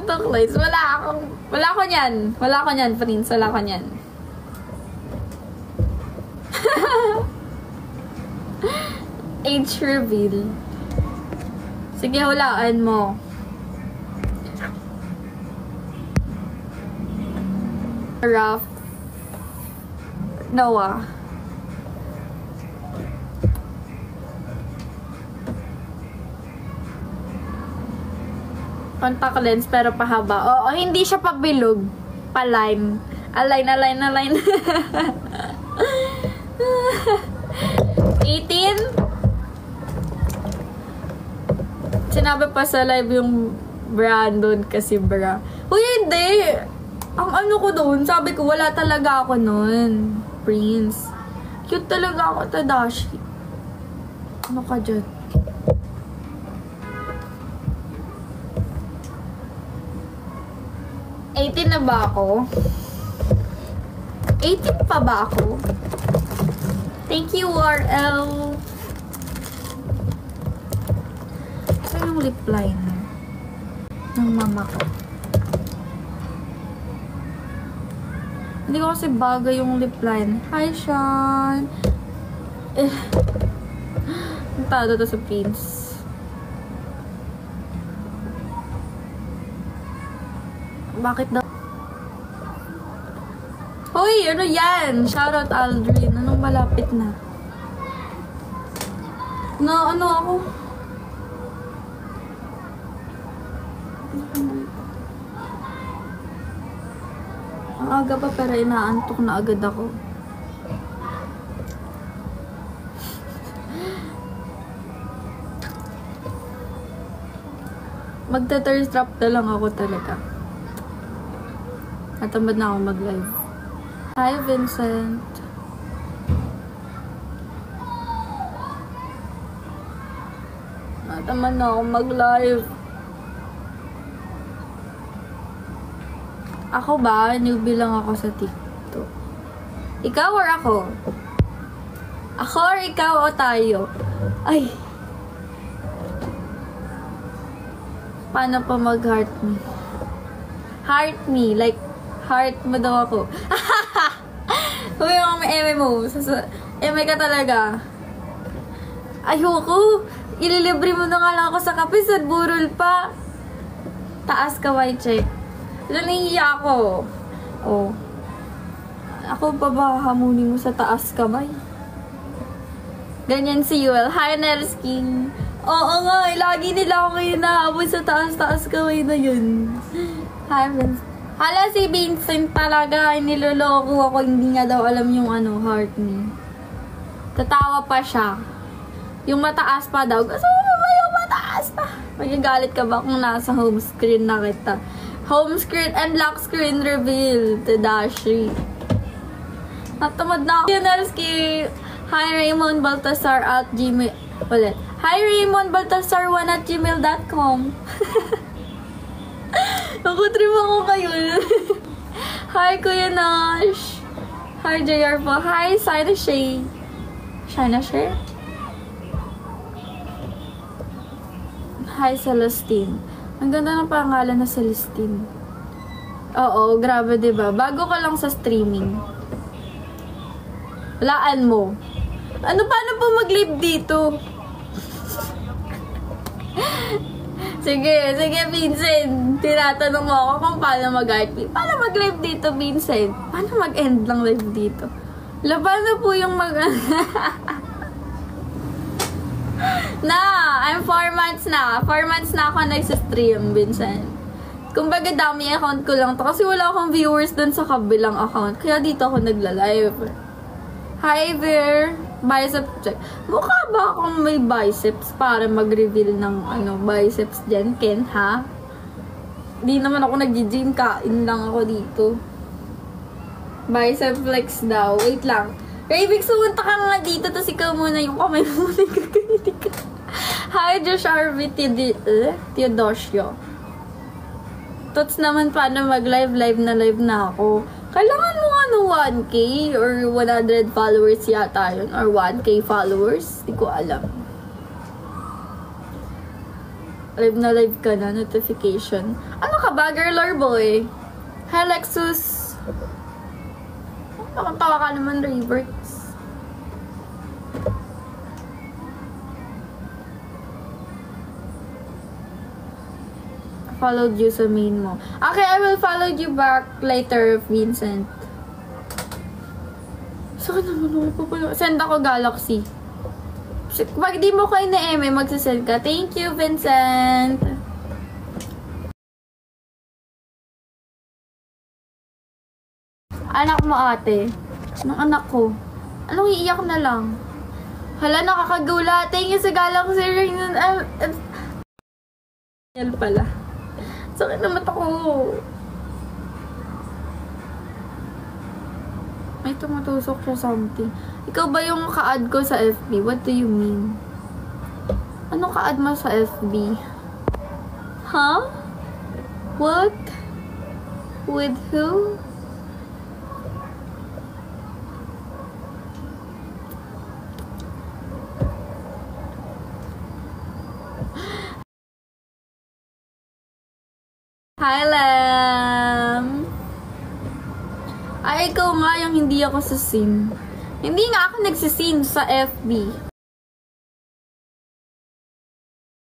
tutuklays. Wala ko niyan. Wala ko niyan, Prince. Wala ko niyan. Age reveal. Sige, hulaan mo. Raf. Noah. Contact lens pero pahaba. Oo, hindi siya pabilog. Paline. Align. 18? Sinabi pa sa live yung Brandon kasi bra. Uy, hindi! Ang ano ko doon, sabi ko, wala talaga ako noon. Prince. Cute talaga ako, Tadashi. Ano ka dyan? $18 na ba ako? 18 pa ba ako? Thank you, RL. Ito yung lip liner ng mama ko. Hindi ko kasi bagay yung lip liner. Hi, Sean! Nagtado to sa Prince. Bakit daw? Hoy! Ano yan? Shoutout Aldrin. Anong malapit na? Ano ako? Ang aga pa pero inaantok na agad ako. Magta-thirst trap na lang ako talaga. Natamad na ako mag-live. Hi, Vincent. Natamad na ako mag-live. Ako ba? Newbie lang ako sa TikTok. Ikaw or ako? Ako or ikaw o tayo? Ay. Paano pa mag-heart me? Heart me. Like, heart mo daw ako. Huwag yung may mo. Eme ka talaga. Ayoko. Ililibre mo na nga lang ako sa kape. Sa burol pa. Taas ka, white check. Nahihiya ako. Oh. Ako pa ba hamunin mo sa taas kamay? Ganyan si Yuel. Hi, Nelsking. Oo nga, lagi nila ako ngayon naabot sa taas-taas kamay na yun. Hi, Vincent. Hala si Vincent talaga, niloloko ako, hindi nga daw alam yung heart ni. Tatawa pa siya. Yung mataas pa daw. Gusto mo ba yung mataas pa? Magagalit ka ba kung nasa home screen na kita? Home screen and lock screen reveal. Tadashi. Natamad na ako. Yanelski. Hi, Raymond Baltasar at Gmail. Ulit. Hi, Raymond Baltasar1@gmail.com. Nakutrip ako kayo. Hi, Kuya Nash. Hi, JR po. Hi, Sina Shay. Shana Shay? Hi, Celestine. Ang ganda ng pangalan na Celestine. Oo, grabe diba? Bago ka lang sa streaming. Walaan mo. Paano po mag-live dito? Sige, Vincent. Tinatanong mo ako kung paano mag-art. Paano mag-live dito, Vincent? Paano mag-end lang live dito? Laban na po yung I'm 4 months na. 4 months na ako nagsa-stream, Vincent. Kumbaga dami account ko lang to kasi wala akong viewers dun sa kabilang account. Kaya dito ako nagla-live. Hi there. Bicep check. Mukha ba akong may biceps para mag-reveal ng biceps dyan, Ken, ha? Di naman ako nag-gym, kain lang ako dito. Bicep flex daw. Wait lang. Ravix, sumunta ka nga dito, tapos ikaw muna yung kamay mo muna gagawin ka. Hi, Josh Harvey Theodosio. Tots naman paano mag-live, live na ako. Kailangan mo nga ng 1K or 100 followers yata yun. Or 1K followers. Di ko alam. Live na live ka na. Notification. Ano ka ka ba, girl or boy? Hi, Lexus. Tawa ka naman, Reverts. Followed you sa main mo. Okay, I will follow you back later, Vincent. Saan naman ako pa? Send ako Galaxy. Pag di mo kayo na eme, magsasend ka. Thank you, Vincent. Anak mo, ate. Anong anak ko? Anong iiyak na lang? Hala, nakakagula. Thank you sa Galaxy ring. Yan pala. Sakit na mata ko. May tumutusok siya something. Ikaw ba yung ka-add ko sa FB? What do you mean? Anong ka-add mo sa FB? Huh? What? With who? Hi, Lam! Ay, ikaw nga yung hindi ako sa sim. Hindi nga ako nagsisim sa FB.